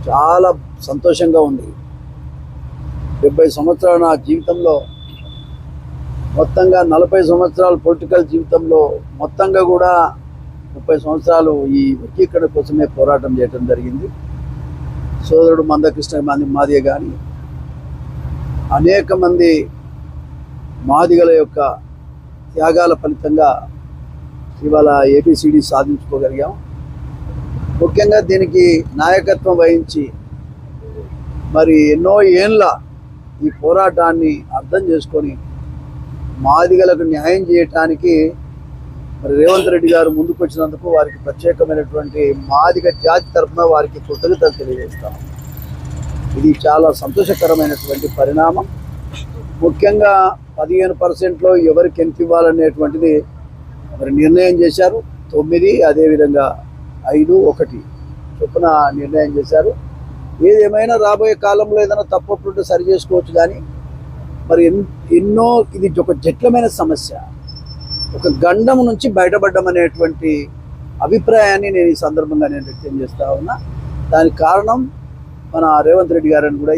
చాలా సంతోషంగా ఉంది. 70 సంవత్సరాల నా జీవితంలో మొత్తంగా 40 సంవత్సరాల పొలిటికల్ జీవితంలో మొత్తంగా కూడా 30 సంవత్సరాలు ఈ వర్గీకరణ కోసమే పోరాటం చేయడం జరిగింది. సోదరుడు మందకృష్ణ మాదిగ కానీ అనేక మంది మాదిగల యొక్క త్యాగాల ఫలితంగా ఇవాళ ఏబిసిడి సాధించుకోగలిగాం. ముఖ్యంగా దీనికి నాయకత్వం వహించి మరి ఎన్నో ఏళ్ళ ఈ పోరాటాన్ని అర్థం చేసుకొని మాదిగలకు న్యాయం చేయటానికి మరి రేవంత్ రెడ్డి గారు ముందుకు వచ్చినందుకు వారికి ప్రత్యేకమైనటువంటి మాదిగ జాతి తరఫున వారికి కృతజ్ఞతలు తెలియజేస్తాం. ఇది చాలా సంతోషకరమైనటువంటి పరిణామం. ముఖ్యంగా 15%లో ఎవరికి ఎంత ఇవ్వాలనేటువంటిది మరి నిర్ణయం చేశారు. 9 అదేవిధంగా 5, 1 చొప్పున నిర్ణయం చేశారు. ఏదేమైనా రాబోయే కాలంలో ఏదైనా తప్పప్పుంటే సరి చేసుకోవచ్చు. కానీ మరి ఎన్నో ఇది ఒక జటిలమైన సమస్య, ఒక గండం నుంచి బయటపడ్డం అనేటువంటి అభిప్రాయాన్ని నేను ఈ సందర్భంగా వ్యక్తం చేస్తా ఉన్నా. దానికి కారణం మన రేవంత్ రెడ్డి గారని కూడా